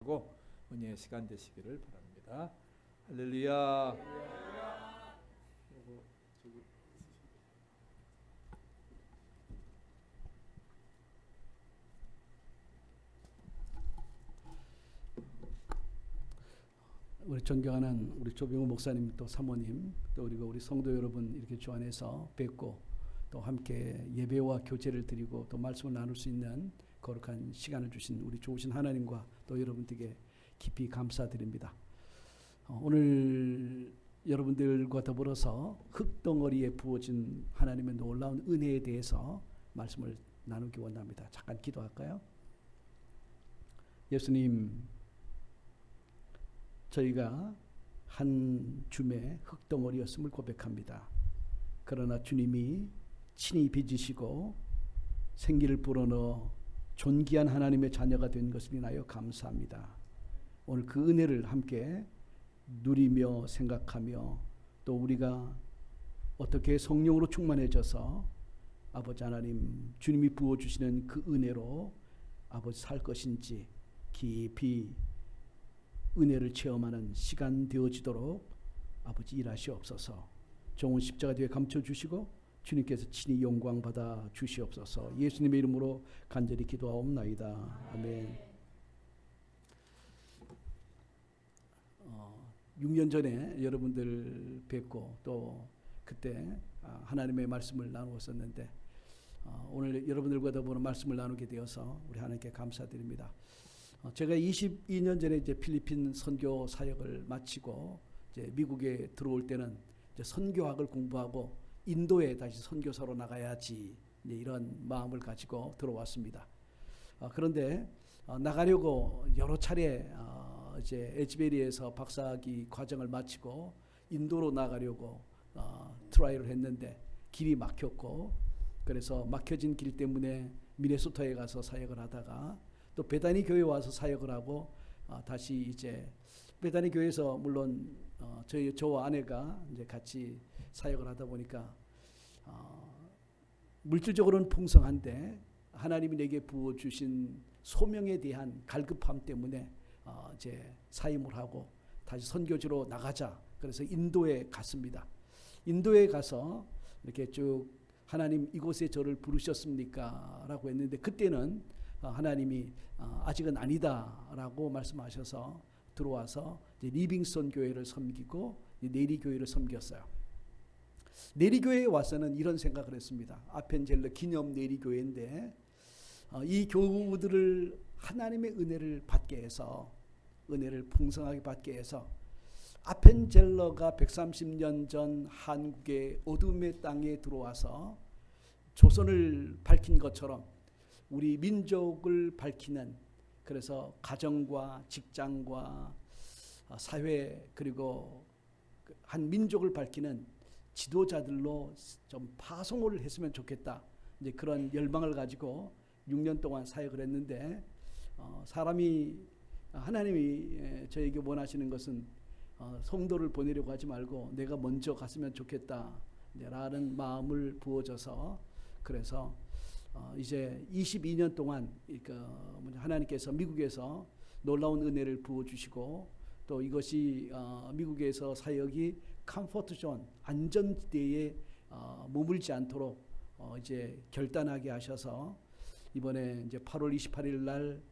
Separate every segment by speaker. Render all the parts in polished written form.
Speaker 1: 하고 은혜의 시간 되시기를 바랍니다. 할렐루야.
Speaker 2: 우리 존경하는 우리 조병호 목사님 또 사모님 또 그리고 우리 성도 여러분 이렇게 주 안에서 뵙고 또 함께 예배와 교제를 드리고 또 말씀을 나눌 수 있는 거룩한 시간을 주신 우리 좋으신 하나님과 또 여러분들에게 깊이 감사드립니다. 오늘 여러분들과 더불어서 흙덩어리에 부어진 하나님의 놀라운 은혜에 대해서 말씀을 나누기 원합니다. 잠깐 기도할까요? 예수님, 저희가 한 줌의 흙덩어리였음을 고백합니다. 그러나 주님이 친히 빚으시고 생기를 불어넣어 존귀한 하나님의 자녀가 된 것을 인하여 감사합니다. 오늘 그 은혜를 함께 누리며 생각하며 또 우리가 어떻게 성령으로 충만해져서 아버지 하나님 주님이 부어주시는 그 은혜로 아버지 살 것인지 깊이 은혜를 체험하는 시간 되어지도록 아버지 일하시옵소서. 종은 십자가 뒤에 감춰주시고 주님께서 친히 영광 받아 주시옵소서. 예수님의 이름으로 간절히 기도하옵나이다. 아멘. 6년 전에 여러분들 뵙고 또 그때 하나님의 말씀을 나누었었는데 오늘 여러분들과 더불어 말씀을 나누게 되어서 우리 하나님께 감사드립니다. 제가 22년 전에 이제 필리핀 선교 사역을 마치고 이제 미국에 들어올 때는 이제 선교학을 공부하고 인도에 다시 선교사로 나가야지 이런 마음을 가지고 들어왔습니다. 그런데 나가려고 여러 차례 이제 에즈베리에서 박사학위 과정을 마치고 인도로 나가려고 트라이를 했는데 길이 막혔고 그래서 막혀진 길 때문에 미네소타에 가서 사역을 하다가 또 베다니 교회 와서 사역을 하고 다시 이제 베다니 교회에서 물론 저와 아내가 이제 같이 사역을 하다 보니까 물질적으로는 풍성한데 하나님이 내게 부어 주신 소명에 대한 갈급함 때문에 이제 사임을 하고 다시 선교지로 나가자. 그래서 인도에 갔습니다. 인도에 가서 이렇게 쭉 하나님 이곳에 저를 부르셨습니까? 라고 했는데 그때는 하나님이 아직은 아니다라고 말씀하셔서 들어와서 이제 리빙스턴 교회를 섬기고 내리 교회를 섬겼어요. 내리 교회에 와서는 이런 생각을 했습니다. 아펜젤러 기념 내리 교회인데 이 교우들을 하나님의 은혜를 받게 해서 은혜를 풍성하게 받게 해서 아펜젤러가 130년 전 한국의 어둠의 땅에 들어와서 조선을 밝힌 것처럼 우리 민족을 밝히는 그래서 가정과 직장과 사회 그리고 한 민족을 밝히는 지도자들로 좀 파송을 했으면 좋겠다. 이제 그런 열망을 가지고 6년 동안 사역을 했는데 하나님이 저에게 원하시는 것은 성도를 보내려고 하지 말고 내가 먼저 갔으면 좋겠다 라는 마음을 부어줘서 그래서 이제 22년 동안 하나님께서 미국에서 놀라운 은혜를 부어주시고 또 이것이 미국에서 사역이 컴포트 존 안전지대에 머물지 않도록 이제 결단하게 하셔서 이번에 이제 8월 28일 날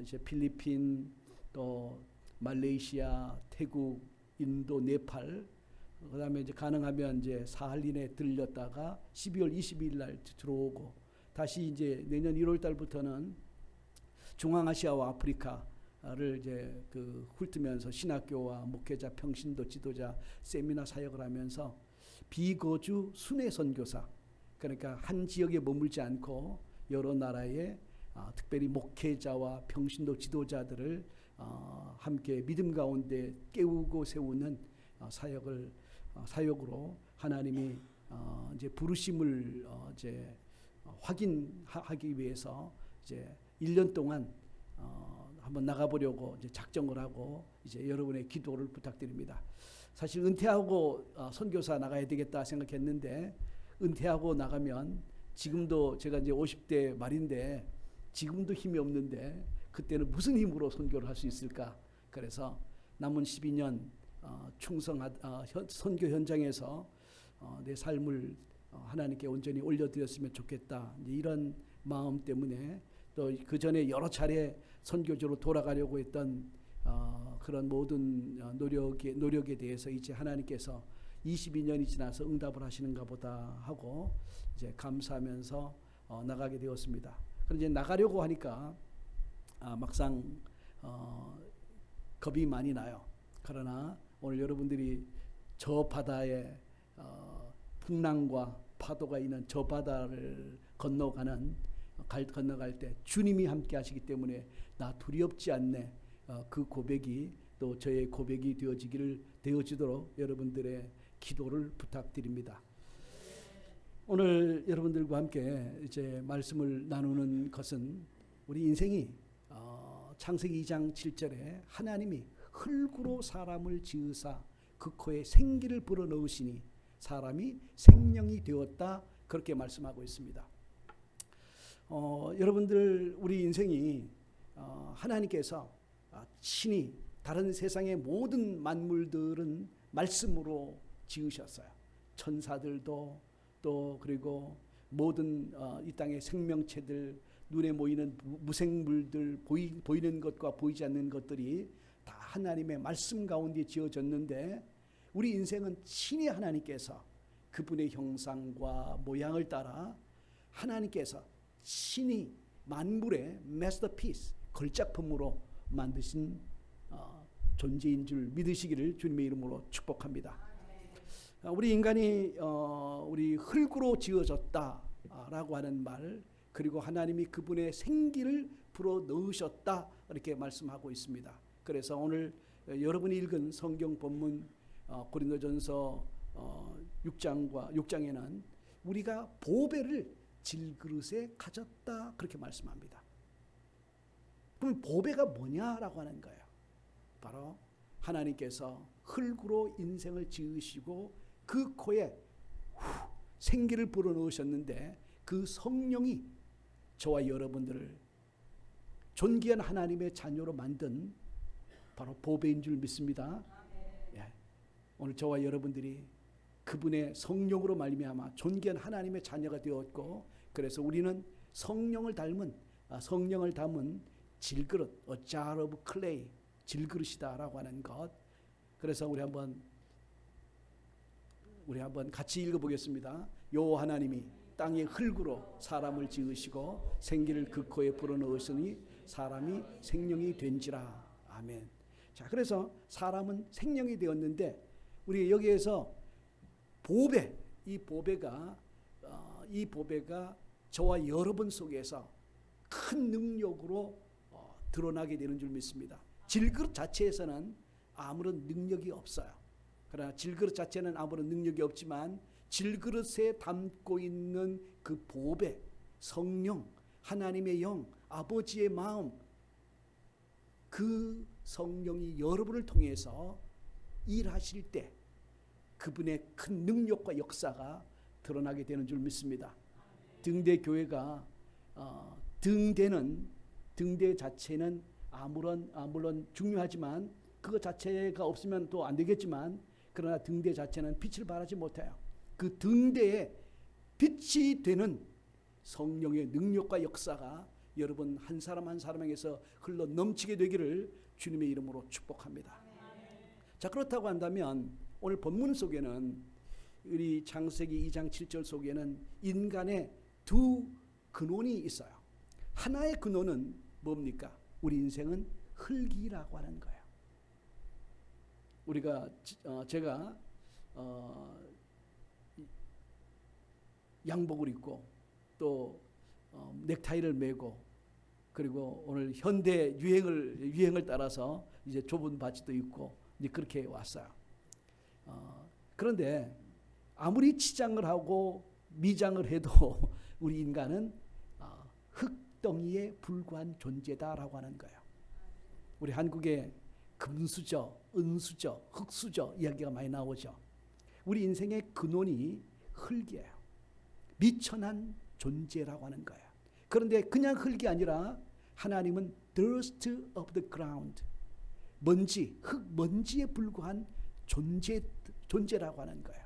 Speaker 2: 이제 필리핀 또 말레이시아, 태국, 인도, 네팔 그다음에 이제 가능하면 이제 사할린에 들렸다가 12월 22일 날 들어오고 다시 이제 내년 1월 달부터는 중앙아시아와 아프리카를 이제 훑으면서 신학교와 목회자, 평신도 지도자 세미나 사역을 하면서 비거주 순회 선교사 그러니까 한 지역에 머물지 않고 여러 나라의 특별히 목회자와 평신도 지도자들을 함께 믿음 가운데 깨우고 세우는 사역으로 하나님이 이제 부르심을 이제 확인하기 위해서 이제 1년 동안 한번 나가보려고 이제 작정을 하고 이제 여러분의 기도를 부탁드립니다. 사실 은퇴하고 선교사 나가야 되겠다 생각했는데 은퇴하고 나가면 지금도 제가 이제 50대 말인데 지금도 힘이 없는데 그때는 무슨 힘으로 선교를 할 수 있을까? 그래서 남은 12년 선교 현장에서 내 삶을 하나님께 온전히 올려드렸으면 좋겠다. 이런 마음 때문에 또 그 전에 여러 차례 선교지로 돌아가려고 했던 그런 모든 노력에 대해서 이제 하나님께서 22년이 지나서 응답을 하시는가 보다 하고 이제 감사하면서 나가게 되었습니다. 그런데 이제 나가려고 하니까 막상 겁이 많이 나요. 그러나 오늘 여러분들이 저 바다에 풍랑과 파도가 있는 저 바다를 건너갈 때 주님이 함께 하시기 때문에 나 두렵지 않네. 그 고백이 또 저의 고백이 되어지도록 여러분들의 기도를 부탁드립니다. 오늘 여러분들과 함께 이제 말씀을 나누는 것은 우리 인생이 창세기 2장 7절에 하나님이 흙으로 사람을 지으사 그 코에 생기를 불어넣으시니 사람이 생명이 되었다 그렇게 말씀하고 있습니다. 여러분들 우리 인생이 하나님께서 친히 다른 세상의 모든 만물들은 말씀으로 지으셨어요. 천사들도 또 그리고 모든 이 땅의 생명체들 눈에 보이는 무생물들 보이는 것과 보이지 않는 것들이 다 하나님의 말씀 가운데 지어졌는데 우리 인생은 친히 하나님께서 그분의 형상과 모양을 따라 하나님께서 친히 만물의 마스터피스 걸작품으로 만드신 존재인 줄 믿으시기를 주님의 이름으로 축복합니다. 우리 인간이 우리 흙으로 지어졌다라고 하는 말 그리고 하나님이 그분의 생기를 불어넣으셨다 이렇게 말씀하고 있습니다. 그래서 오늘 여러분이 읽은 성경 본문 고린도전서 6장에는 우리가 보배를 질그릇에 가졌다 그렇게 말씀합니다. 그럼 보배가 뭐냐라고 하는 거예요. 바로 하나님께서 흙으로 인생을 지으시고 그 코에 생기를 불어넣으셨는데 그 성령이 저와 여러분들을 존귀한 하나님의 자녀로 만든 바로 보배인 줄 믿습니다. 예. 오늘 저와 여러분들이 그분의 성령으로 말미암아 존귀한 하나님의 자녀가 되었고 그래서 우리는 성령을 담은 질그릇, a jar of clay, 질그릇이다라고 하는 것. 그래서 우리 한번 같이 읽어보겠습니다. 여호와 하나님이 땅의 흙으로 사람을 지으시고 생기를 그 코에 불어넣으시니 사람이 생명이 된지라. 아멘. 자, 그래서 사람은 생명이 되었는데 우리 여기에서 이 보배가 저와 여러분 속에서 큰 능력으로 드러나게 되는 줄 믿습니다. 질그릇 자체에서는 아무런 능력이 없어요. 그러나 질그릇 자체는 아무런 능력이 없지만 질그릇에 담고 있는 그 보배, 성령, 하나님의 영, 아버지의 마음, 그 성령이 여러분을 통해서 일하실 때 그분의 큰 능력과 역사가 드러나게 되는 줄 믿습니다. 등대 교회가 등대 자체는 물론 중요하지만 그거 자체가 없으면 또 안 되겠지만 그러나 등대 자체는 빛을 발하지 못해요. 그 등대에 빛이 되는 성령의 능력과 역사가 여러분 한 사람 한 사람에게서 흘러 넘치게 되기를 주님의 이름으로 축복합니다. 자, 그렇다고 한다면 오늘 본문 속에는 우리 창세기 2장 7절 속에는 인간의 두 근원이 있어요. 하나의 근원은 뭡니까? 우리 인생은 흙이라고 하는 거예요. 제가 양복을 입고 또 넥타이를 메고 그리고 오늘 현대 유행을 따라서 이제 좁은 바지도 입고 이제 그렇게 왔어요. 그런데 아무리 치장을 하고 미장을 해도 우리 인간은 흙덩이에 불과한 존재다라고 하는 거예요. 우리 한국에 금수저, 은수저, 흙수저 이야기가 많이 나오죠. 우리 인생의 근원이 흙이에요. 미천한 존재라고 하는 거예요. 그런데 그냥 흙이 아니라 하나님은 dust of the ground. 먼지, 흙먼지에 불과한 존재라고 하는 거예요.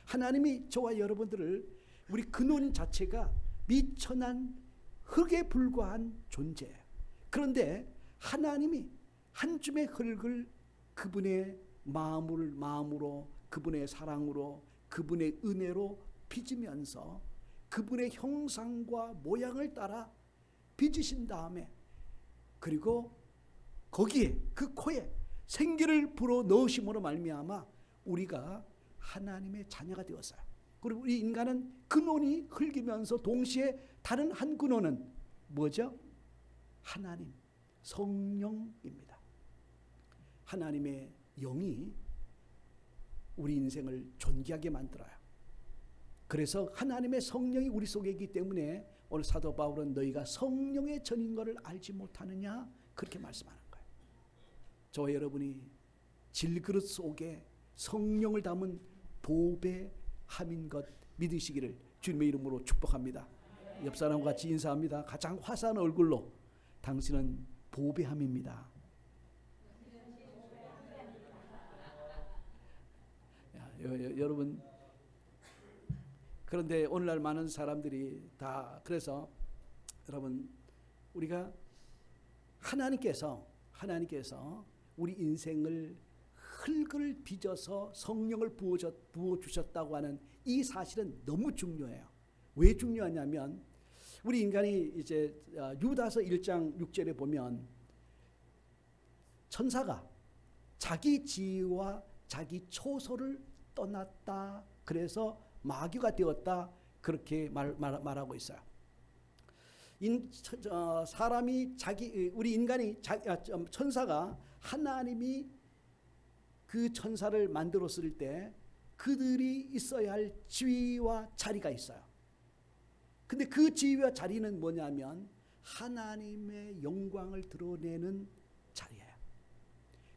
Speaker 2: 하나님이 저와 여러분들을 우리 근원 자체가 미천한 흙에 불과한 존재예요. 그런데 하나님이 한 줌의 흙을 그분의 마음으로 그분의 사랑으로 그분의 은혜로 빚으면서 그분의 형상과 모양을 따라 빚으신 다음에 그리고 거기에 그 코에 생기를 불어 넣으심으로 말미암아 우리가 하나님의 자녀가 되었어요. 그리고 우리 인간은 근원이 흙이면서 동시에 다른 한 근원은 뭐죠? 하나님, 성령입니다. 하나님의 영이 우리 인생을 존귀하게 만들어요. 그래서 하나님의 성령이 우리 속에 있기 때문에 오늘 사도 바울은 너희가 성령의 전인 것을 알지 못하느냐 그렇게 말씀하는 거예요. 저와 여러분이 질그릇 속에 성령을 담은 보배함인 것 믿으시기를 주님의 이름으로 축복합니다. 옆 사람과 같이 인사합니다. 가장 화사한 얼굴로 당신은 보배함입니다. 여러분, 그런데 오늘날 많은 사람들이 다 그래서 여러분 우리가 하나님께서 우리 인생을 흙을 빚어서 성령을 부어주셨다고 하는 이 사실은 너무 중요해요. 왜 중요하냐면 우리 인간이 이제 유다서 1장 6절에 보면 천사가 자기 지위와 자기 초소를 떠났다. 그래서 마귀가 되었다. 그렇게 말하고 있어요. 사람이 우리 인간이 천사가 하나님이 그 천사를 만들었을 때 그들이 있어야 할 지위와 자리가 있어요. 근데 그 지위와 자리는 뭐냐면 하나님의 영광을 드러내는 자리예요.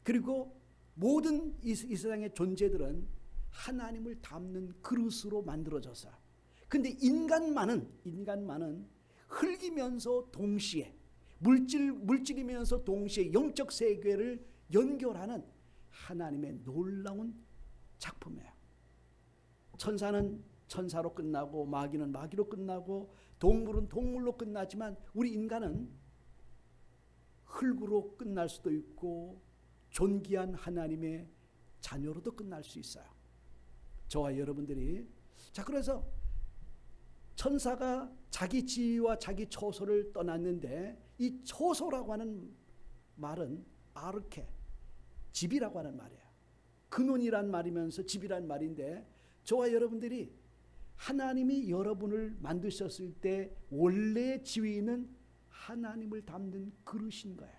Speaker 2: 그리고 모든 이 세상의 존재들은 하나님을 담는 그릇으로 만들어졌어요. 근데 인간만은 흙이면서 동시에 물질이면서 동시에 영적 세계를 연결하는 하나님의 놀라운 작품이에요. 천사는 천사로 끝나고 마귀는 마귀로 끝나고 동물은 동물로 끝나지만 우리 인간은 흙으로 끝날 수도 있고 존귀한 하나님의 자녀로도 끝날 수 있어요. 저와 여러분들이 그래서 천사가 자기 지위와 자기 초소를 떠났는데 이 초소라고 하는 말은 아르케, 집이라고 하는 말이에요. 근원이란 말이면서 집이란 말인데 저와 여러분들이 하나님이 여러분을 만드셨을 때 원래 지위는 하나님을 담는 그릇인 거예요.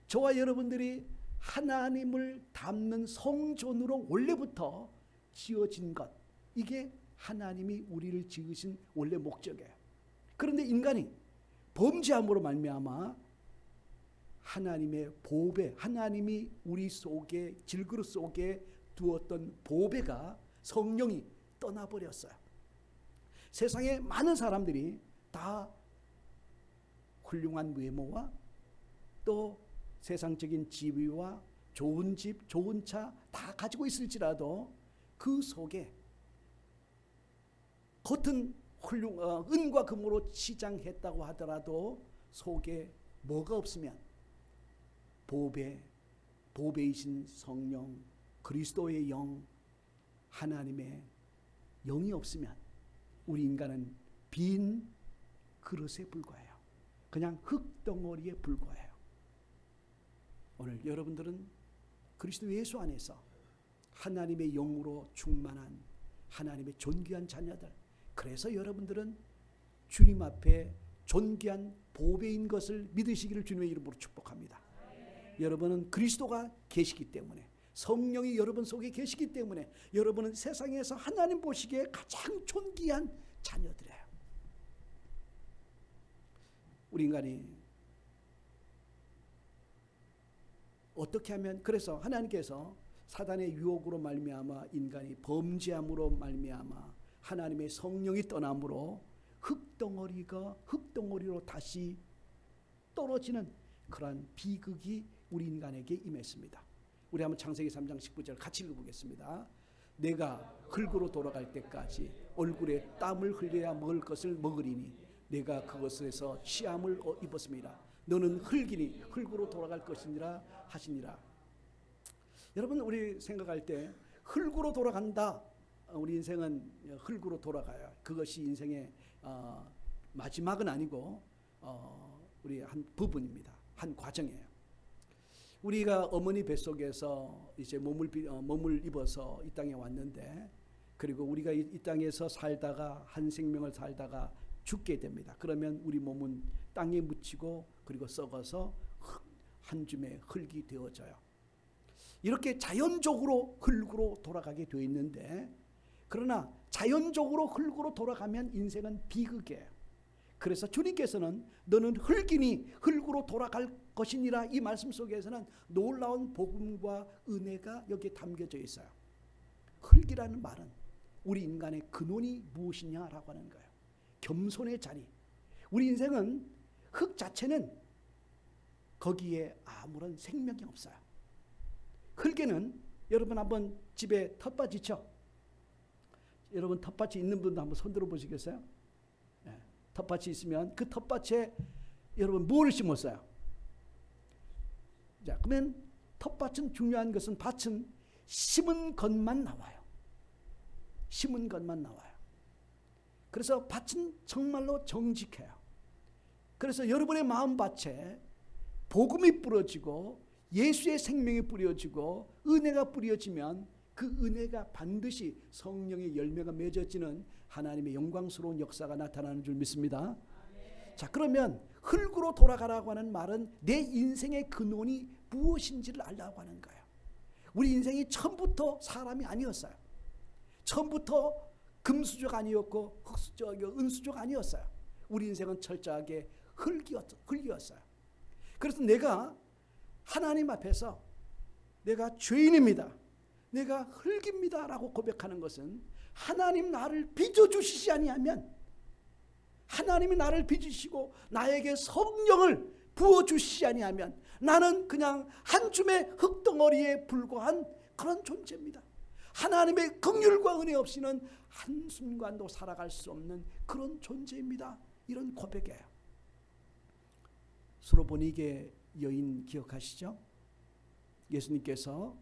Speaker 2: 저와 여러분들이 하나님을 담는 성존으로 원래부터 지어진 것, 이게 하나님이 우리를 지으신 원래 목적이에요. 그런데 인간이 범죄함으로 말미암아 하나님의 보배, 하나님이 우리 속에 질그릇 속에 두었던 보배가 성령이 떠나버렸어요. 세상에 많은 사람들이 다 훌륭한 외모와 또 세상적인 지위와 좋은 집, 좋은 차 다 가지고 있을지라도 그 속에 겉은 은과 금으로 치장했다고 하더라도 속에 뭐가 없으면 보배이신 성령, 그리스도의 영, 하나님의 영이 없으면 우리 인간은 빈 그릇에 불과해요. 그냥 흙덩어리에 불과해요. 오늘 여러분들은 그리스도 예수 안에서 하나님의 영으로 충만한 하나님의 존귀한 자녀들, 그래서 여러분들은 주님 앞에 존귀한 보배인 것을 믿으시기를 주님의 이름으로 축복합니다. 여러분은 그리스도가 계시기 때문에, 성령이 여러분 속에 계시기 때문에 여러분은 세상에서 하나님 보시기에 가장 존귀한 자녀들이에요. 우리 인간이 어떻게 하면, 그래서 하나님께서 사단의 유혹으로 말미암아 인간이 범죄함으로 말미암아 하나님의 성령이 떠남으로 흙덩어리로 다시 떨어지는 그러한 비극이 우리 인간에게 임했습니다. 우리 한번 창세기 3장 19절 같이 읽어보겠습니다. 내가 흙으로 돌아갈 때까지 얼굴에 땀을 흘려야 먹을 것을 먹으리니 내가 그것에서 취함을 입었습니다. 너는 흙이니 흙으로 돌아갈 것이니라 하시니라. 여러분, 우리 생각할 때 흙으로 돌아간다. 우리 인생은 흙으로 돌아가요. 그것이 인생의 마지막은 아니고 우리 한 부분입니다. 한 과정이에요. 우리가 어머니 뱃속에서 이제 몸을 입어서 이 땅에 왔는데, 그리고 우리가 이 땅에서 살다가 한 생명을 살다가 죽게 됩니다. 그러면 우리 몸은 땅에 묻히고 그리고 썩어서 한 줌의 흙이 되어져요. 이렇게 자연적으로 흙으로 돌아가게 되어 있는데, 그러나 자연적으로 흙으로 돌아가면 인생은 비극이에요. 그래서 주님께서는 너는 흙이니 흙으로 돌아갈 것이니라, 이 말씀 속에서는 놀라운 복음과 은혜가 여기에 담겨져 있어요. 흙이라는 말은 우리 인간의 근원이 무엇이냐라고 하는 거예요. 겸손의 자리. 우리 인생은 흙 자체는 거기에 아무런 생명이 없어요. 흙에는 여러분 한번 집에 텃밭 있죠? 여러분 텃밭이 있는 분도 한번 손 들어 보시겠어요? 네. 텃밭이 있으면 그 텃밭에 여러분 뭐를 심었어요? 자, 그러면 텃밭은 중요한 것은 밭은 심은 것만 나와요. 심은 것만 나와요. 그래서 밭은 정말로 정직해요. 그래서 여러분의 마음밭에 복음이 뿌려지고 예수의 생명이 뿌려지고 은혜가 뿌려지면 그 은혜가 반드시 성령의 열매가 맺어지는 하나님의 영광스러운 역사가 나타나는 줄 믿습니다. 자, 그러면 흙으로 돌아가라고 하는 말은 내 인생의 근원이 무엇인지를 알라고 하는 거예요. 우리 인생이 처음부터 사람이 아니었어요. 처음부터 금수저가 아니었고 은수저가 아니었어요. 우리 인생은 철저하게 흙이었어요. 그래서 내가 하나님 앞에서 내가 죄인입니다, 내가 흙입니다 라고 고백하는 것은, 하나님 나를 빚어주시지 아니하면, 하나님이 나를 빚으시고 나에게 성령을 부어주시지 아니하면 나는 그냥 한 줌의 흙덩어리에 불과한 그런 존재입니다. 하나님의 긍휼과 은혜 없이는 한순간도 살아갈 수 없는 그런 존재입니다. 이런 고백이에요. 수로보니게 여인 기억하시죠? 예수님께서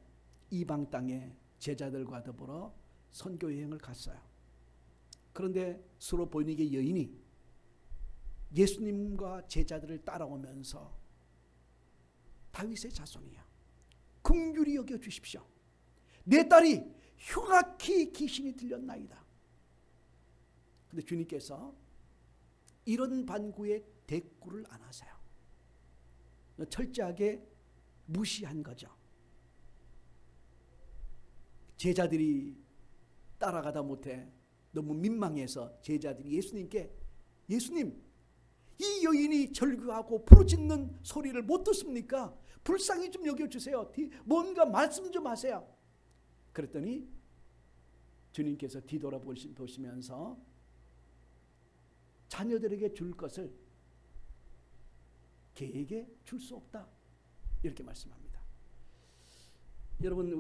Speaker 2: 이방 땅에 제자들과 더불어 선교 여행을 갔어요. 그런데 수로보니게 여인이 예수님과 제자들을 따라오면서 다윗의 자손이야, 긍휼히 여겨 주십시오. 내 딸이 흉악히 귀신이 들렸나이다. 근데 주님께서 이런 반구에 대꾸를 안 하세요. 철저하게 무시한 거죠. 제자들이 따라가다 못해 너무 민망해서 제자들이 예수님께, 예수님, 이 여인이 절규하고 부르짖는 소리를 못 듣습니까? 불쌍히 좀 여겨주세요. 뭔가 말씀 좀 하세요. 그랬더니 주님께서 뒤돌아보시면서 자녀들에게 줄 것을 개에게 줄 수 없다, 이렇게 말씀합니다. 여러분,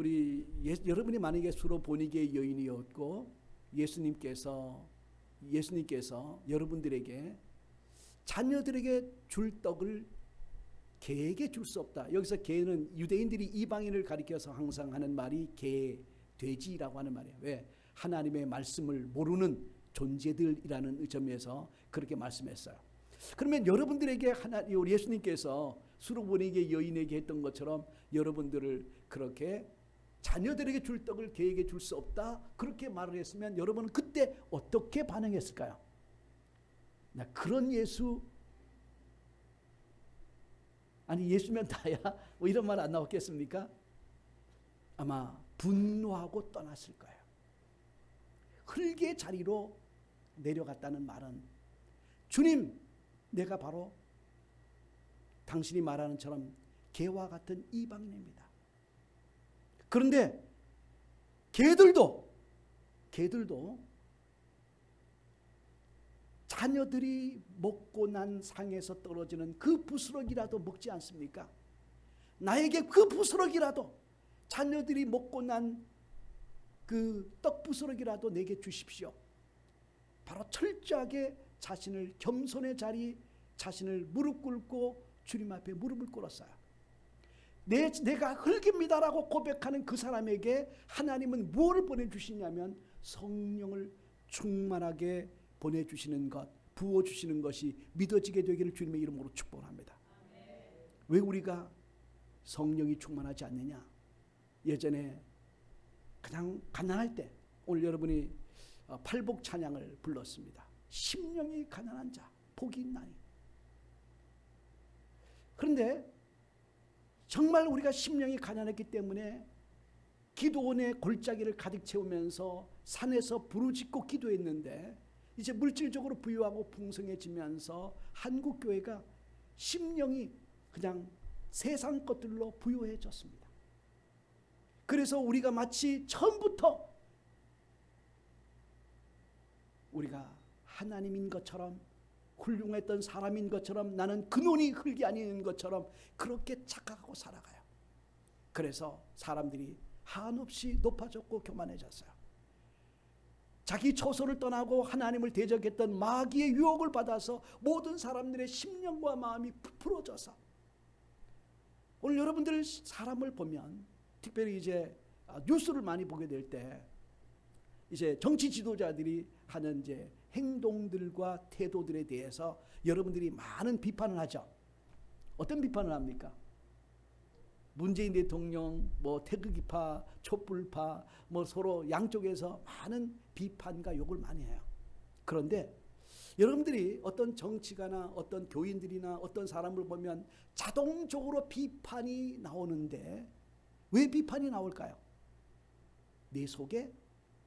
Speaker 2: 여러분이 만약에 수로보니게 여인이었고 예수님께서 여러분들에게 자녀들에게 줄 떡을 개에게 줄 수 없다. 여기서 개는 유대인들이 이방인을 가리켜서 항상 하는 말이 개, 돼지라고 하는 말이에요. 왜? 하나님의 말씀을 모르는 존재들이라는 점에서 그렇게 말씀했어요. 그러면 여러분들에게 우리 예수님께서 수로보니게 여인에게 했던 것처럼 여러분들을 그렇게 자녀들에게 줄 떡을 개에게 줄 수 없다, 그렇게 말을 했으면 여러분은 그때 어떻게 반응했을까요? 나 그런 예수, 아니 예수면 다야, 뭐 이런 말 안 나왔겠습니까? 아마 분노하고 떠났을 거예요. 흙의 자리로 내려갔다는 말은, 주님, 내가 바로 당신이 말하는 처럼 개와 같은 이방인입니다. 그런데 개들도 자녀들이 먹고 난 상에서 떨어지는 그 부스러기라도 먹지 않습니까? 나에게 그 부스러기라도, 자녀들이 먹고 난 그 떡 부스러기라도 내게 주십시오. 바로 철저하게 자신을, 겸손의 자리, 자신을 무릎 꿇고 주님 앞에 무릎을 꿇었어요. 내가 흙입니다라고 고백하는 그 사람에게 하나님은 무엇을 보내주시냐면 성령을 충만하게 보내주시는 것, 부어주시는 것이 믿어지게 되기를 주님의 이름으로 축복합니다. 왜 우리가 성령이 충만하지 않느냐? 예전에 그냥 가난할 때, 오늘 여러분이 팔복 찬양을 불렀습니다. 심령이 가난한 자 복이 있나니. 그런데 정말 우리가 심령이 가난했기 때문에 기도원의 골짜기를 가득 채우면서 산에서 부르짖고 기도했는데, 이제 물질적으로 부유하고 풍성해지면서 한국교회가 심령이 그냥 세상 것들로 부유해졌습니다. 그래서 우리가 마치 처음부터 우리가 하나님인 것처럼, 훌륭했던 사람인 것처럼, 나는 근원이 흙이 아닌 것처럼 그렇게 착각하고 살아가요. 그래서 사람들이 한없이 높아졌고 교만해졌어요. 자기 처소를 떠나고 하나님을 대적했던 마귀의 유혹을 받아서 모든 사람들의 심령과 마음이 부풀어져서, 오늘 여러분들 사람을 보면, 특별히 이제 뉴스를 많이 보게 될 때 이제 정치 지도자들이 하는 이제 행동들과 태도들에 대해서 여러분들이 많은 비판을 하죠. 어떤 비판을 합니까? 문재인 대통령, 뭐 태극기파, 촛불파, 뭐 서로 양쪽에서 많은 비판과 욕을 많이 해요. 그런데 여러분들이 어떤 정치가나 어떤 교인들이나 어떤 사람을 보면 자동적으로 비판이 나오는데, 왜 비판이 나올까요? 내 속에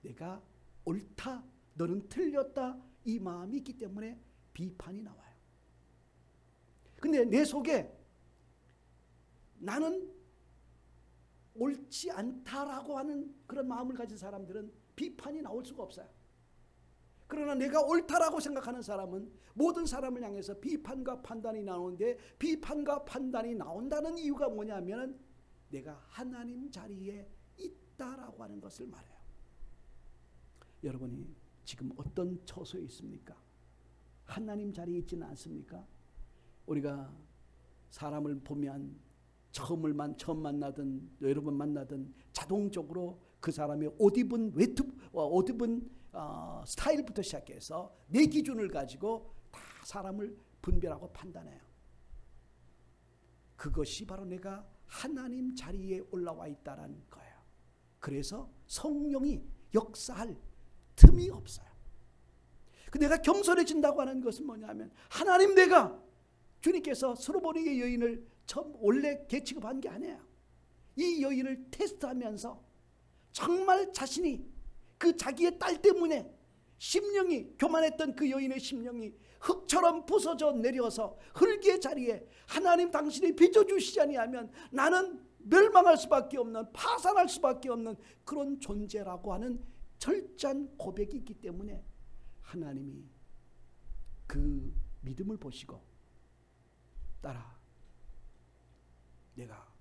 Speaker 2: 내가 옳다, 너는 틀렸다, 이 마음이 있기 때문에 비판이 나와요. 근데 내 속에 나는 옳지 않다라고 하는 그런 마음을 가진 사람들은 비판이 나올 수가 없어요. 그러나 내가 옳다라고 생각하는 사람은 모든 사람을 향해서 비판과 판단이 나오는데, 비판과 판단이 나온다는 이유가 뭐냐면 내가 하나님 자리에 있다라고 하는 것을 말해요. 여러분이 지금 어떤 처소에 있습니까? 하나님 자리에 있지는 않습니까? 우리가 사람을 보면 처음 만나든 여러 번 만나든 자동적으로 그 사람의 옷 입은 스타일부터 시작해서 내 기준을 가지고 다 사람을 분별하고 판단해요. 그것이 바로 내가 하나님 자리에 올라와 있다는 거예요. 그래서 성령이 역사할 틈이 없어요. 내가 겸손해진다고 하는 것은 뭐냐면, 하나님, 내가 주님께서 스로보니의 여인을 처음 원래 개취급한 게 아니에요. 이 여인을 테스트하면서 정말 자신이 그 자기의 딸 때문에 심령이 교만했던 그 여인의 심령이 흙처럼 부서져 내려서 흙의 자리에 하나님 당신이 빚어주시지 아니하면 나는 멸망할 수밖에 없는, 파산할 수밖에 없는 그런 존재라고 하는 철저한 고백이 있기 때문에 하나님이 그 믿음을 보시고, 딸아, 내가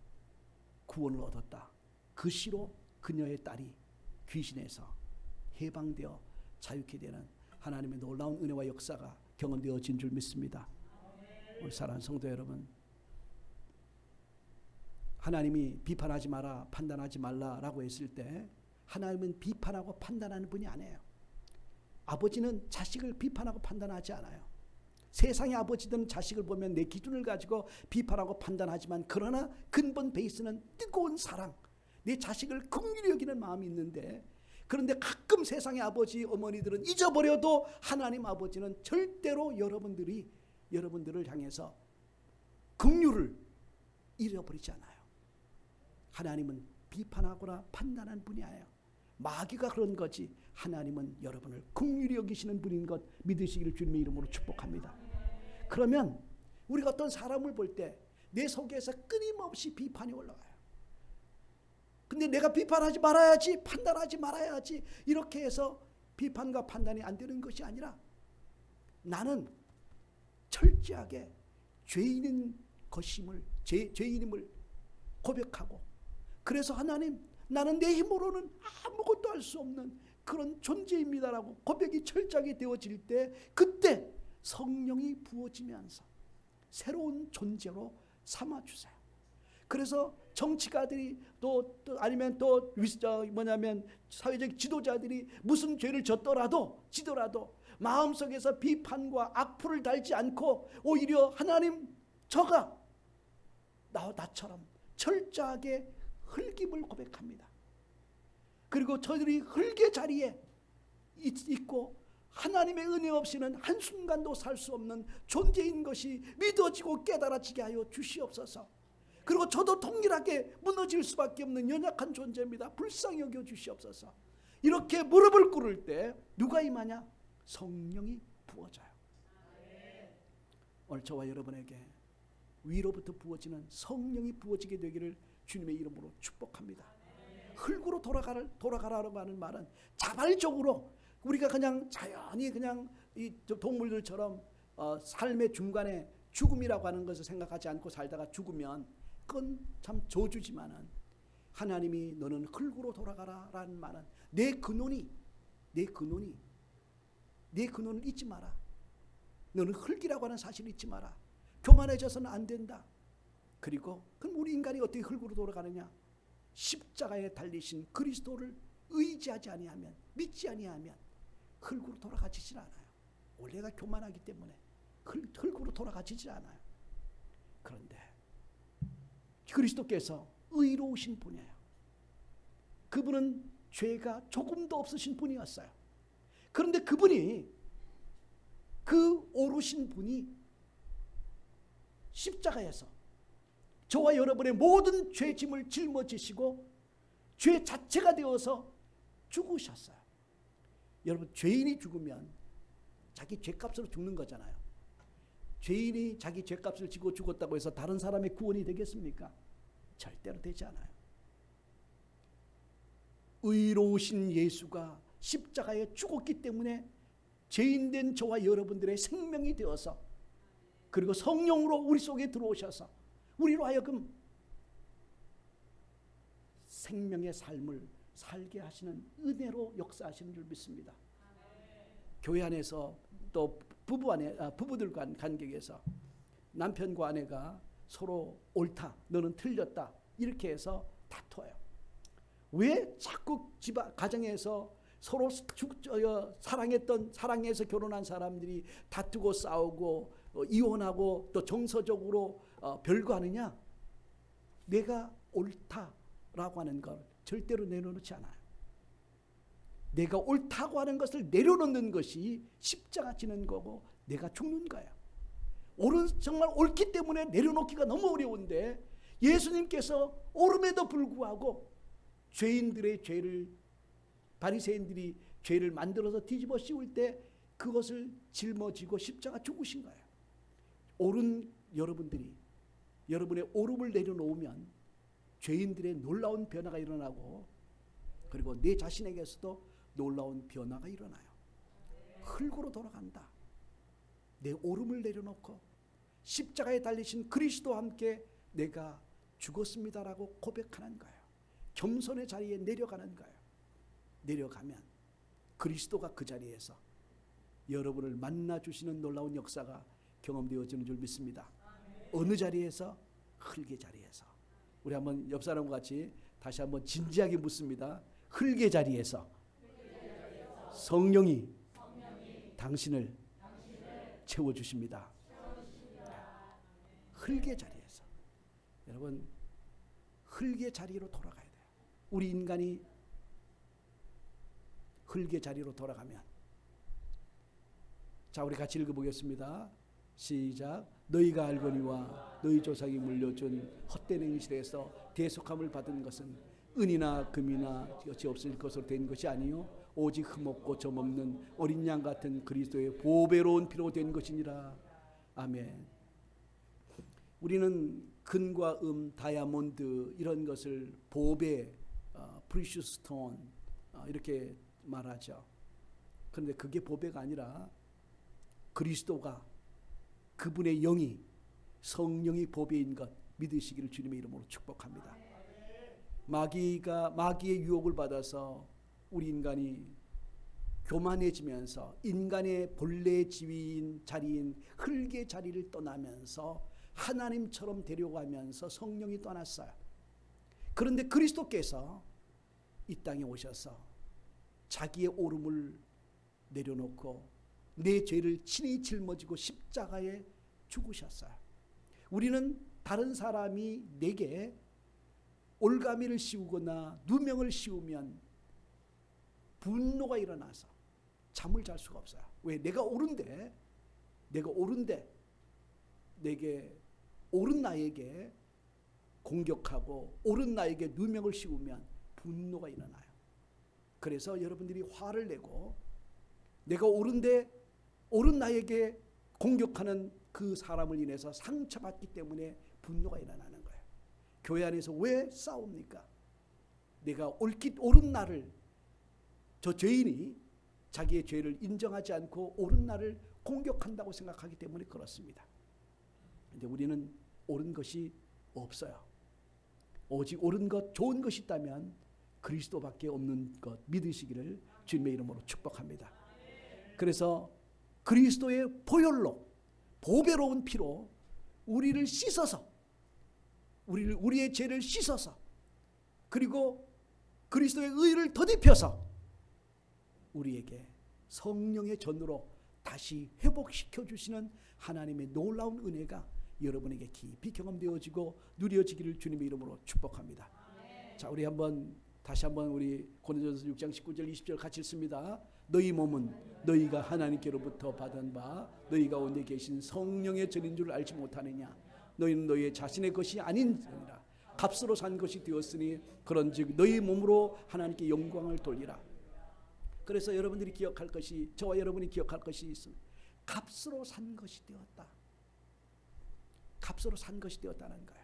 Speaker 2: 구원을 얻었다. 그 시로 그녀의 딸이 귀신에서 해방되어 자유케 되는 하나님의 놀라운 은혜와 역사가 경험되어진 줄 믿습니다. 우리 사랑하는 성도 여러분, 하나님이 비판하지 마라, 판단하지 말라라고 했을 때 하나님은 비판하고 판단하는 분이 아니에요. 아버지는 자식을 비판하고 판단하지 않아요. 세상의 아버지들은 자식을 보면 내 기준을 가지고 비판하고 판단하지만, 그러나 근본 베이스는 뜨거운 사랑, 내 자식을 긍휼히 여기는 마음이 있는데, 그런데 가끔 세상의 아버지 어머니들은 잊어버려도 하나님 아버지는 절대로 여러분들을 향해서 긍휼을 잃어버리지 않아요. 하나님은 비판하거나 판단하는 분이 아니에요. 마귀가 그런 거지, 하나님은 여러분을 긍휼히 여기시는 분인 것 믿으시기를 주님의 이름으로 축복합니다. 그러면 우리가 어떤 사람을 볼 때 내 속에서 끊임없이 비판이 올라와요. 근데 내가 비판하지 말아야지, 판단하지 말아야지, 이렇게 해서 비판과 판단이 안 되는 것이 아니라 나는 철저하게 죄인인 것임을, 죄인임을 고백하고, 그래서 하나님, 나는 내 힘으로는 아무것도 할 수 없는 그런 존재입니다라고 고백이 철저하게 되어질 때, 그때 성령이 부어지면서 새로운 존재로 삼아주세요. 그래서 정치가들이 또 아니면 또 뭐냐면 사회적 지도자들이 무슨 죄를 지더라도 마음속에서 비판과 악플을 달지 않고 오히려 하나님, 저가 나처럼 철저하게 흙임을 고백합니다. 그리고 저들이 흙의 자리에 있고 하나님의 은혜 없이는 한순간도 살 수 없는 존재인 것이 믿어지고 깨달아지게 하여 주시옵소서. 그리고 저도 동일하게 무너질 수밖에 없는 연약한 존재입니다. 불쌍히 여겨 주시옵소서. 이렇게 무릎을 꿇을 때 누가 임하냐? 성령이 부어져요. 오늘 저와 여러분에게 위로부터 부어지는 성령이 부어지게 되기를 주님의 이름으로 축복합니다. 흙으로 돌아가라고 하는 말은 자발적으로 우리가 그냥 자연히 그냥 이 동물들처럼 삶의 중간에 죽음이라고 하는 것을 생각하지 않고 살다가 죽으면 그건 참 저주지만은, 하나님이 너는 흙으로 돌아가라라는 말은 내 근원을 잊지 마라. 너는 흙이라고 하는 사실을 잊지 마라. 교만해져서는 안 된다. 그리고 그럼 우리 인간이 어떻게 흙으로 돌아가느냐? 십자가에 달리신 그리스도를 의지하지 아니하면, 믿지 아니하면 흙으로 돌아가지질 않아요. 원래가 교만하기 때문에 흙으로 돌아가지질 않아요. 그런데 그리스도께서 의로우신 분이에요. 그분은 죄가 조금도 없으신 분이었어요. 그런데 그분이, 그 오르신 분이 십자가에서 저와 여러분의 모든 죄짐을 짊어지시고 죄 자체가 되어서 죽으셨어요. 여러분, 죄인이 죽으면 자기 죄값으로 죽는 거잖아요. 죄인이 자기 죄값을 지고 죽었다고 해서 다른 사람의 구원이 되겠습니까? 절대로 되지 않아요. 의로우신 예수가 십자가에 죽었기 때문에 죄인된 저와 여러분들의 생명이 되어서, 그리고 성령으로 우리 속에 들어오셔서 우리로 하여금 생명의 삶을 살게 하시는 은혜로 역사하시는 줄 믿습니다. 교회 안에서 또 부부들 간격에서 남편과 아내가 서로 옳다, 너는 틀렸다, 이렇게 해서 다퉈요. 왜 자꾸 가정에서 서로 사랑해서 결혼한 사람들이 다투고 싸우고 이혼하고 또 정서적으로 별거하느냐? 내가 옳다라고 하는 걸 절대로 내려놓지 않아요. 내가 옳다고 하는 것을 내려놓는 것이 십자가 지는 거고 내가 죽는 거예요. 정말 옳기 때문에 내려놓기가 너무 어려운데, 예수님께서 옳음에도 불구하고 죄인들의 죄를, 바리새인들이 죄를 만들어서 뒤집어 씌울 때 그것을 짊어지고 십자가 죽으신 거예요. 옳은 여러분들이 여러분의 옳음을 내려놓으면 죄인들의 놀라운 변화가 일어나고, 그리고 내 자신에게서도 놀라운 변화가 일어나요. 흙으로 돌아간다. 내 옳음을 내려놓고 십자가에 달리신 그리스도와 함께 내가 죽었습니다라고 고백하는 거예요. 겸손의 자리에 내려가는 거예요. 내려가면 그리스도가 그 자리에서 여러분을 만나주시는 놀라운 역사가 경험되어지는 줄 믿습니다. 어느 자리에서? 흙의 자리에서. 우리 한번 옆 사람과 같이 다시 한번 진지하게 묻습니다. 흙의 자리에서 성령이 당신을 채워주십니다. 흙의 자리에서. 여러분, 흙의 자리로 돌아가야 돼요. 우리 인간이 흙의 자리로 돌아가면, 자, 우리 같이 읽어보겠습니다. 시작. 너희가 알거니와 너희 조상이 물려준 헛된 행실에서 대속함을 받은 것은 은이나 금이나 여치 없을 것으로 된 것이 아니요 오직 흠없고 점없는 어린 양 같은 그리스도의 보배로운 피로 된 것이니라. 아멘. 우리는 금과 다이아몬드 이런 것을 보배, 프리셔스 스톤 이렇게 말하죠. 그런데 그게 보배가 아니라 그리스도가 그분의 영이 성령이 보배인 것 믿으시기를 주님의 이름으로 축복합니다. 마귀의 유혹을 받아서 우리 인간이 교만해지면서 인간의 본래 지위인 자리인 흙의 자리를 떠나면서 하나님처럼 데려가면서 성령이 떠났어요. 그런데 그리스도께서 이 땅에 오셔서 자기의 오름을 내려놓고 내 죄를 친히 짊어지고 십자가에 죽으셨어요. 우리는 다른 사람이 내게 올가미를 씌우거나 누명을 씌우면 분노가 일어나서 잠을 잘 수가 없어요. 왜? 내가 옳은데 내게 옳은 나에게 공격하고 옳은 나에게 누명을 씌우면 분노가 일어나요. 그래서 여러분들이 화를 내고 내가 옳은데 옳은 나에게 공격하는 그 사람을 인해서 상처받기 때문에 분노가 일어나는 거예요. 교회 안에서 왜 싸웁니까? 내가 옳은 나를, 저 죄인이 자기의 죄를 인정하지 않고 옳은 나를 공격한다고 생각하기 때문에 그렇습니다. 그런데 우리는 옳은 것이 없어요. 오직 옳은 것, 좋은 것이 있다면 그리스도밖에 없는 것 믿으시기를 주님의 이름으로 축복합니다. 그래서 그리스도의 보혈로, 보배로운 피로 우리를 씻어서, 우리의 죄를 씻어서, 그리고 그리스도의 의를 덧입혀서 우리에게 성령의 전으로 다시 회복시켜 주시는 하나님의 놀라운 은혜가 여러분에게 깊이 경험되어지고 누려지기를 주님의 이름으로 축복합니다. 자, 우리 다시 한번 우리 고린도전서 6장 19절 20절 같이 읽습니다. 너희 몸은 너희가 하나님께로부터 받은 바 너희 가운데 계신 성령의 전인 줄 알지 못하느냐. 너희는 너희의 자신의 것이 아닌지라 값으로 산 것이 되었으니 그런즉 너희 몸으로 하나님께 영광을 돌리라. 그래서 여러분들이 기억할 것이, 저와 여러분이 기억할 것이 있습니다. 값으로 산 것이 되었다. 값으로 산 것이 되었다는 거예요.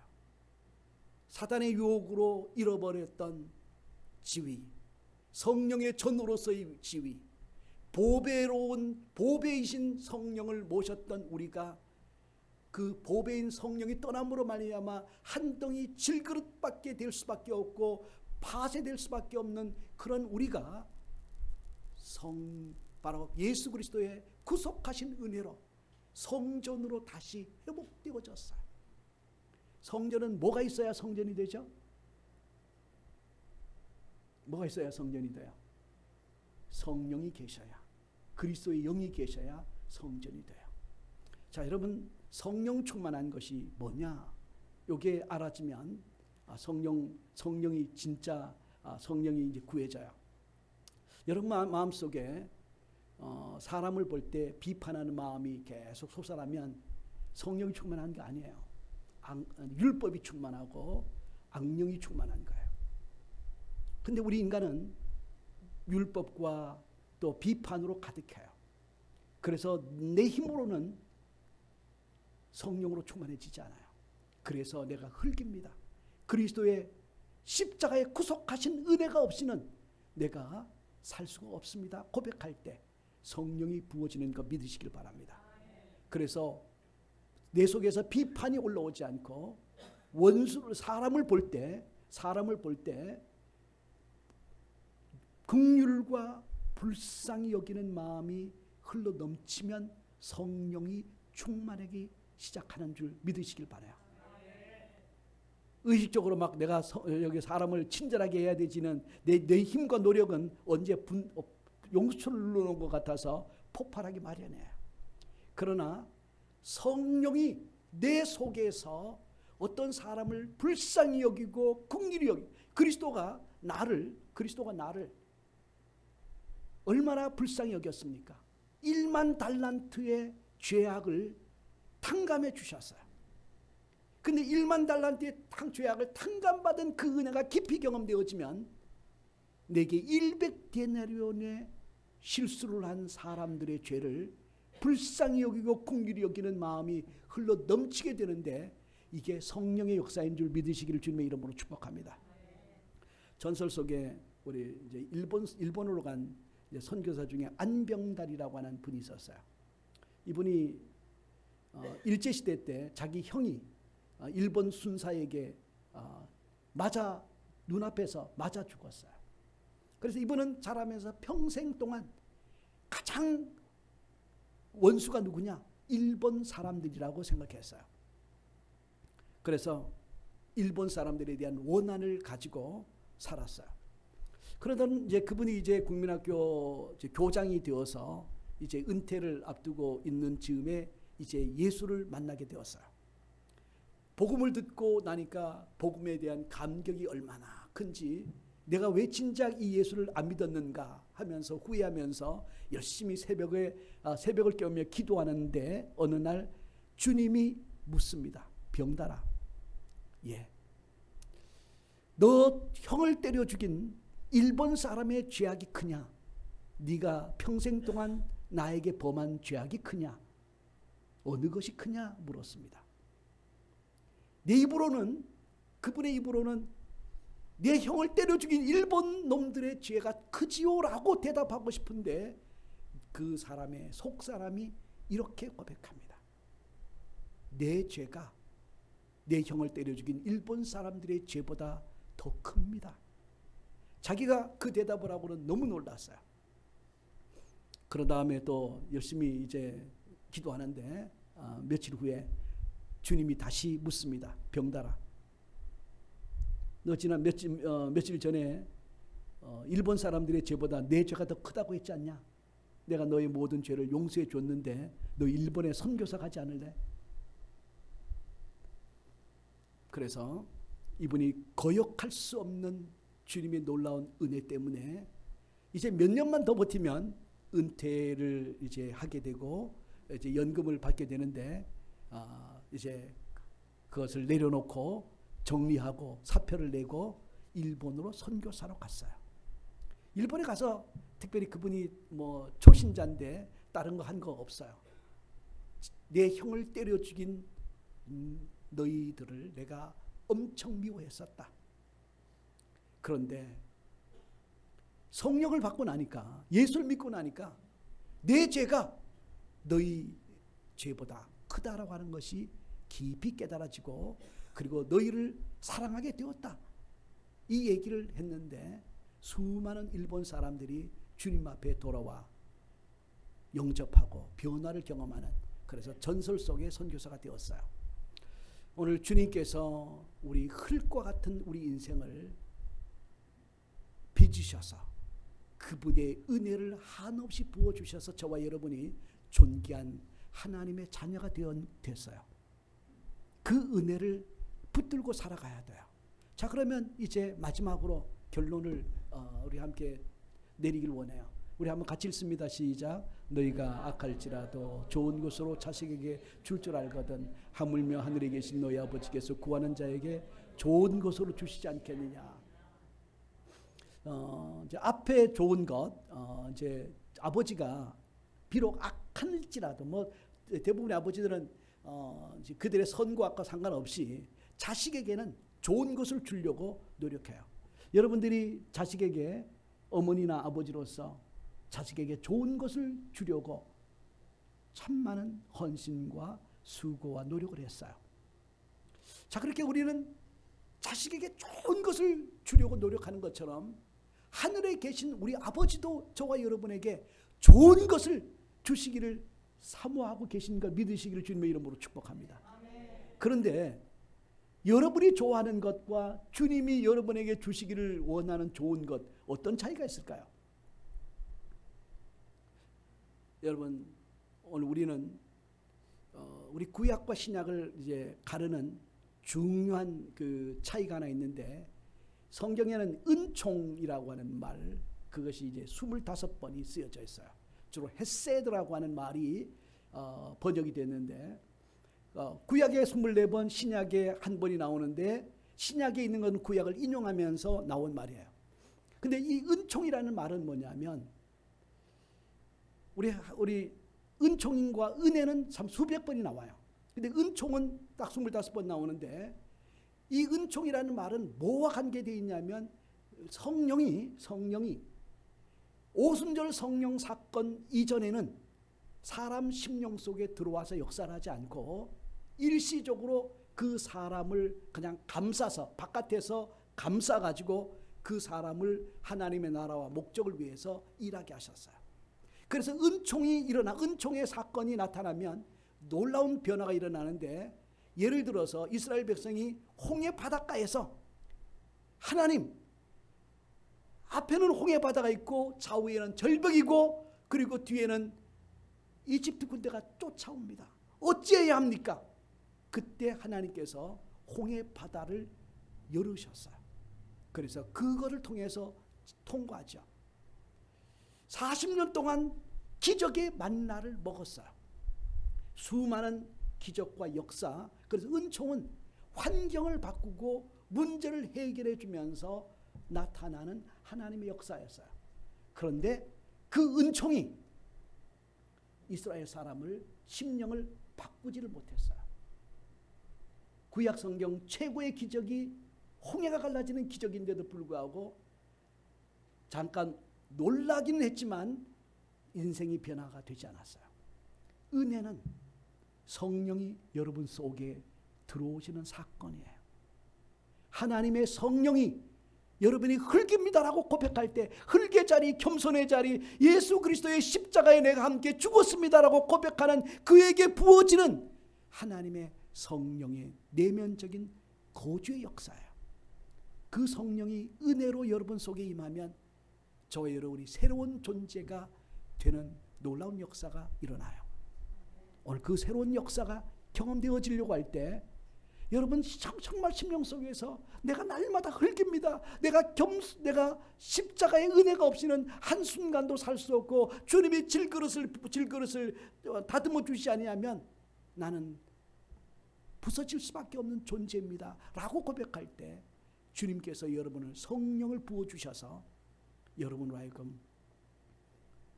Speaker 2: 사단의 유혹으로 잃어버렸던 지위, 성령의 전으로서의 지위, 보배이신 성령을 모셨던 우리가 그 보배인 성령이 떠남으로 말미암아 한 덩이 질그릇밖에 될 수밖에 없고 파쇄될 수밖에 없는 그런 우리가 바로 예수 그리스도의 구속하신 은혜로 성전으로 다시 회복되어졌어요. 성전은 뭐가 있어야 성전이 되죠? 뭐가 있어야 성전이 돼요? 성령이 계셔야, 그리스도의 영이 계셔야 성전이 돼요. 자, 여러분, 성령 충만한 것이 뭐냐? 요게 알아지면 성령이 진짜 성령이 이제 구해져요. 여러분 마음속에 사람을 볼 때 비판하는 마음이 계속 솟아나면 성령이 충만한 게 아니에요. 율법이 충만하고 악령이 충만한 거예요. 근데 우리 인간은 율법과 또 비판으로 가득해요. 그래서 내 힘으로는 성령으로 충만해지지 않아요. 그래서 내가 흙입니다. 그리스도의 십자가에 구속하신 은혜가 없이는 내가 살 수가 없습니다. 고백할 때 성령이 부어지는 거 믿으시길 바랍니다. 그래서 내 속에서 비판이 올라오지 않고 사람을 볼 때 긍휼과 불쌍히 여기는 마음이 흘러 넘치면 성령이 충만하기 시작하는 줄 믿으시길 바라요. 의식적으로 막 내가 여기 사람을 친절하게 해야 되지는 내 힘과 노력은 언제 용수철을 누르는 것 같아서 폭발하기 마련이에요. 그러나 성령이 내 속에서 어떤 사람을 불쌍히 여기고 긍휼히 여기고 그리스도가 나를 얼마나 불쌍히 여겼습니까? 1만 달란트의 죄악을 탕감해 주셨어요. 근데 1만 달란트의 죄악을 탕감받은 그 은혜가 깊이 경험되어지면 내게 100데나리온의 실수를 한 사람들의 죄를 불쌍히 여기고 긍휼히 여기는 마음이 흘러 넘치게 되는데 이게 성령의 역사인 줄 믿으시기를 주님의 이름으로 축복합니다. 전설 속에 우리 이제 일본으로 간 선교사 중에 안병달이라고 하는 분이 있었어요. 이분이 일제시대 때 자기 형이 일본 순사에게 맞아 눈앞에서 맞아 죽었어요. 그래서 이분은 자라면서 평생 동안 가장 원수가 누구냐? 일본 사람들이라고 생각했어요. 그래서 일본 사람들에 대한 원한을 가지고 살았어요. 그러던 이제 그분이 이제 국민학교 이제 교장이 되어서 이제 은퇴를 앞두고 있는 즈음에 이제 예수를 만나게 되었어요. 복음을 듣고 나니까 복음에 대한 감격이 얼마나 큰지, 내가 왜 진작 이 예수를 안 믿었는가 하면서 후회하면서 열심히 새벽을 깨우며 기도하는데 어느 날 주님이 묻습니다. 병달아, 너 형을 때려 죽인 일본 사람의 죄악이 크냐? 네가 평생 동안 나에게 범한 죄악이 크냐? 어느 것이 크냐? 물었습니다. 그분의 입으로는 내 형을 때려 죽인 일본 놈들의 죄가 크지요라고 대답하고 싶은데 그 사람의 속사람이 이렇게 고백합니다. 내 죄가 내 형을 때려 죽인 일본 사람들의 죄보다 더 큽니다. 자기가 그 대답을 하고는 너무 놀랐어요. 그런 다음에 또 열심히 이제 기도하는데 며칠 후에 주님이 다시 묻습니다. 병달아, 너 지난 며칠 전에 일본 사람들의 죄보다 내 죄가 더 크다고 했지 않냐? 내가 너의 모든 죄를 용서해 줬는데 너 일본에 선교사 가지 않을래? 그래서 이분이 거역할 수 없는 주님의 놀라운 은혜 때문에 이제 몇 년만 더 버티면 은퇴를 이제 하게 되고 이제 연금을 받게 되는데 이제 그것을 내려놓고 정리하고 사표를 내고 일본으로 선교사로 갔어요. 일본에 가서 특별히 그분이 뭐 초신자인데 다른 거 한 거 없어요. 내 형을 때려 죽인 너희들을 내가 엄청 미워했었다. 그런데 성령을 받고 나니까, 예수를 믿고 나니까 내 죄가 너희 죄보다 크다라고 하는 것이 깊이 깨달아지고, 그리고 너희를 사랑하게 되었다. 이 얘기를 했는데 수많은 일본 사람들이 주님 앞에 돌아와 영접하고 변화를 경험하는, 그래서 전설 속의 선교사가 되었어요. 오늘 주님께서 우리 흙과 같은 우리 인생을 빚으셔서 그분의 은혜를 한없이 부어주셔서 저와 여러분이 존귀한 하나님의 자녀가 됐어요. 그 은혜를 붙들고 살아가야 돼요. 자, 그러면 이제 마지막으로 결론을 우리 함께 내리길 원해요. 우리 한번 같이 읽습니다. 시작. 너희가 악할지라도 좋은 것으로 자식에게 줄 줄 알거든 하물며 하늘에 계신 너희 아버지께서 구하는 자에게 좋은 것으로 주시지 않겠느냐. 이제 앞에 좋은 것, 이제 아버지가 비록 악할지라도 뭐 대부분의 아버지들은 이제 그들의 선과 악과 상관없이 자식에게는 좋은 것을 주려고 노력해요. 여러분들이 자식에게 어머니나 아버지로서 자식에게 좋은 것을 주려고 참 많은 헌신과 수고와 노력을 했어요. 자, 그렇게 우리는 자식에게 좋은 것을 주려고 노력하는 것처럼 하늘에 계신 우리 아버지도 저와 여러분에게 좋은 것을 주시기를 사모하고 계신 걸 믿으시기를 주님의 이름으로 축복합니다. 그런데 여러분이 좋아하는 것과 주님이 여러분에게 주시기를 원하는 좋은 것, 어떤 차이가 있을까요? 여러분, 오늘 우리는 우리 구약과 신약을 이제 가르는 중요한 그 차이가 하나 있는데, 성경에는 은총이라고 하는 말, 그것이 이제 25번이 쓰여져 있어요. 주로 헤세드라고 하는 말이 번역이 됐는데, 구약에 24번, 신약에 한 번이 나오는데, 신약에 있는 건 구약을 인용하면서 나온 말이에요. 근데 이 은총이라는 말은 뭐냐면, 우리 은총과 은혜는 참 수백 번이 나와요. 근데 은총은 딱 25번 나오는데, 이 은총이라는 말은 뭐와 관계되어 있냐면, 성령이 오순절 성령 사건 이전에는 사람 심령 속에 들어와서 역사를 하지 않고 일시적으로 그 사람을 그냥 감싸서 바깥에서 감싸가지고 그 사람을 하나님의 나라와 목적을 위해서 일하게 하셨어요. 그래서 은총이 일어나 은총의 사건이 나타나면 놀라운 변화가 일어나는데, 예를 들어서 이스라엘 백성이 홍해 바닷가에서 하나님, 앞에는 홍해 바다가 있고 좌우에는 절벽이고 그리고 뒤에는 이집트 군대가 쫓아옵니다. 어찌해야 합니까? 그때 하나님께서 홍해 바다를 열으셨어요. 그래서 그거를 통해서 통과하죠. 40년 동안 기적의 만나를 먹었어요. 수많은 기적과 역사. 그래서 은총은 환경을 바꾸고 문제를 해결해 주면서 나타나는 하나님의 역사였어요. 그런데 그 은총이 이스라엘 사람을 심령을 바꾸지를 못했어요. 구약 성경 최고의 기적이 홍해가 갈라지는 기적인데도 불구하고 잠깐 놀라기는 했지만 인생이 변화가 되지 않았어요. 은혜는 성령이 여러분 속에 들어오시는 사건이에요. 하나님의 성령이 여러분이 흙입니다라고 고백할 때 흙의 자리, 겸손의 자리, 예수 그리스도의 십자가에 내가 함께 죽었습니다라고 고백하는 그에게 부어지는 하나님의 성령의 내면적인 거주의 역사예요. 그 성령이 은혜로 여러분 속에 임하면 저와 여러분이 새로운 존재가 되는 놀라운 역사가 일어나요. 오늘 그 새로운 역사가 경험되어지려고 할 때 여러분 정말 심령 속에서 내가 날마다 흙입니다. 내가 십자가의 은혜가 없이는 한순간도 살 수 없고 주님이 질그릇을 다듬어 주시지 아니하면 나는 부서질 수밖에 없는 존재입니다 라고 고백할 때 주님께서 여러분을 성령을 부어주셔서 여러분으로 하여금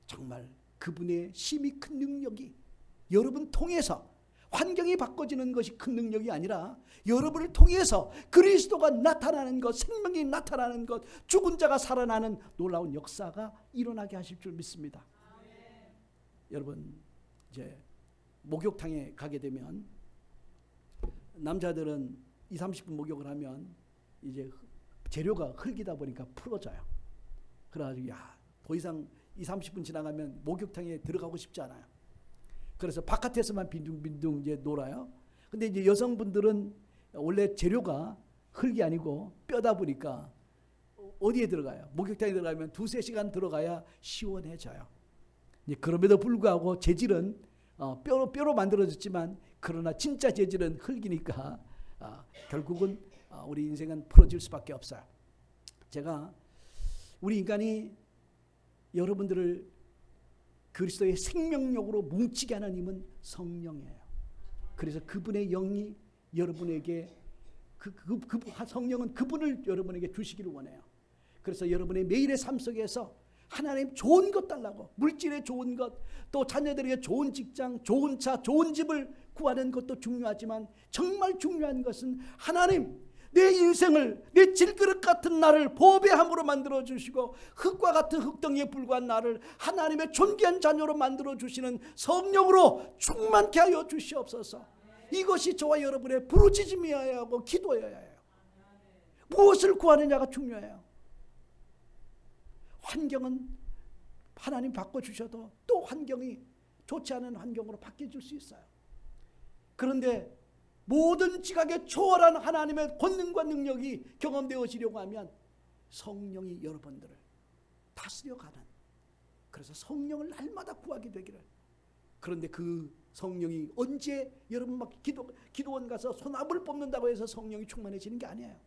Speaker 2: 정말 그분의 심히 큰 능력이 여러분 통해서, 환경이 바꿔지는 것이 큰 능력이 아니라 여러분을 통해서 그리스도가 나타나는 것, 생명이 나타나는 것, 죽은 자가 살아나는 놀라운 역사가 일어나게 하실 줄 믿습니다. 여러분 이제 목욕탕에 가게 되면 남자들은 20-30분 목욕을 하면 이제 재료가 흙이다 보니까 풀어져요. 그래가지고 더 이상 20-30분 지나가면 목욕탕에 들어가고 싶지 않아요. 그래서 바깥에서만 빈둥빈둥 이제 놀아요. 근데 이제 여성분들은 원래 재료가 흙이 아니고 뼈다 보니까 어디에 들어가요? 목욕탕에 들어가면 2-3시간 들어가야 시원해져요. 그럼에도 불구하고 재질은 뼈로 만들어졌지만 그러나 진짜 재질은 흙이니까 결국은 우리 인생은 풀어질 수밖에 없어요. 제가 우리 인간이 여러분들을 그리스도의 생명력으로 뭉치게 하는 힘은 성령이에요. 그래서 그분의 영이 여러분에게 성령은 그분을 여러분에게 주시기를 원해요. 그래서 여러분의 매일의 삶 속에서 하나님 좋은 것 달라고, 물질의 좋은 것, 또 자녀들에게 좋은 직장, 좋은 차, 좋은 집을 구하는 것도 중요하지만 정말 중요한 것은 하나님 내 인생을, 내 질그릇 같은 나를 보배함으로 만들어주시고 흙과 같은 흙덩이에 불과한 나를 하나님의 존귀한 자녀로 만들어주시는 성령으로 충만케 하여 주시옵소서. 이것이 저와 여러분의 부르짖음이어야 하고 기도여야 해요. 무엇을 구하느냐가 중요해요. 환경은 하나님 바꿔주셔도 또 환경이 좋지 않은 환경으로 바뀌어질 수 있어요. 그런데 모든 지각에 초월한 하나님의 권능과 능력이 경험되어지려고 하면 성령이 여러분들을 다스려가는, 그래서 성령을 날마다 구하게 되기를. 그런데 그 성령이 언제 여러분 막 기도원 가서 소나무를 뽑는다고 해서 성령이 충만해지는 게 아니에요.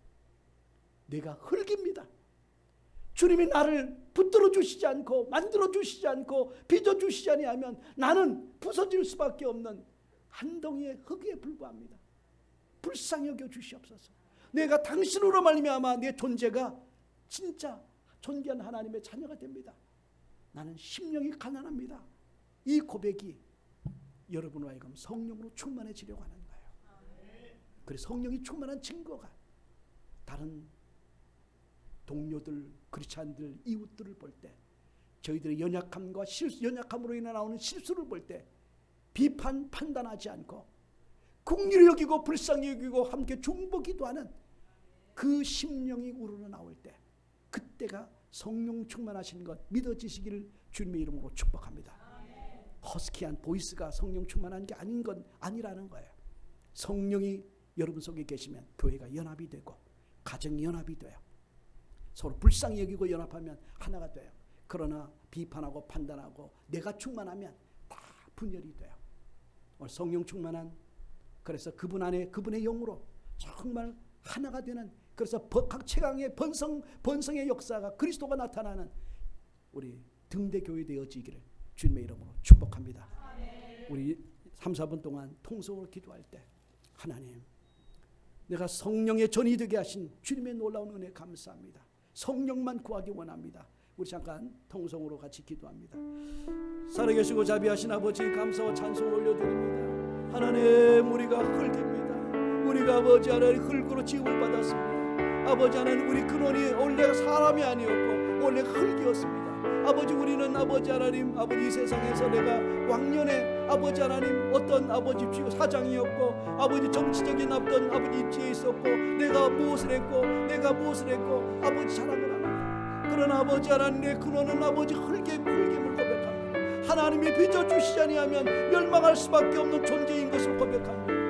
Speaker 2: 내가 흙입니다. 주님이 나를 붙들어 주시지 않고 만들어 주시지 않고 빚어 주시지 아니하면 나는 부서질 수밖에 없는 한 덩이의 흙에 불과합니다. 불쌍히 여겨 주시옵소서. 내가 당신으로 말미암아 내 존재가 진짜 존귀한 하나님의 자녀가 됩니다. 나는 심령이 가난합니다. 이 고백이 여러분과 하여금 성령으로 충만해지려고 하는 거예요. 그래서 성령이 충만한 증거가 다른 동료들, 크리스찬들, 이웃들을 볼 때 저희들의 연약함과 연약함으로 인해 나오는 실수를 볼 때 판단하지 않고 긍휼히 여기고 불쌍히 여기고 함께 중보기도 하는 그 심령이 우러나올 때, 그때가 성령 충만하신 것 믿어지시기를 주님의 이름으로 축복합니다. 허스키한 보이스가 성령 충만한 게 아닌 건 아니라는 거예요. 성령이 여러분 속에 계시면 교회가 연합이 되고 가정이 연합이 돼요. 서로 불쌍히 여기고 연합하면 하나가 돼요. 그러나 비판하고 판단하고 내가 충만하면 다 분열이 돼요. 오늘 성령 충만한, 그래서 그분 안에 그분의 영으로 정말 하나가 되는, 그래서 각 최강의 번성의 역사가 그리스도가 나타나는 우리 등대교회 되어지기를 주님의 이름으로 축복합니다. 우리 3, 4분 동안 통성으로 기도할 때, 하나님, 내가 성령의 전이 되게 하신 주님의 놀라운 은혜 감사합니다. 성령만 구하기 원합니다. 우리 잠깐 통성으로 같이 기도합니다. 살아계시고 자비하신 아버지, 감사와 찬송 올려드립니다. 하나님, 우리가 흙입니다. 우리가 아버지 하나님 흙으로 지음을 받았습니다. 아버지 하나님, 우리 근원이 원래 사람이 아니었고 원래 흙이었습니다. 아버지, 우리는 아버지 하나님, 아버지 이 세상에서 내가 왕년에 아버지 하나님 어떤 아버지 사장이었고 아버지 정치적인 어떤 아버지 입지에 있었고 내가 무엇을 했고 아버지 자랑을 합니다. 그러나 아버지 하나님의 근원은 아버지 흙임을 고백합니다. 하나님이 빚어주시지 아니하면 멸망할 수밖에 없는 존재인 것을 고백합니다.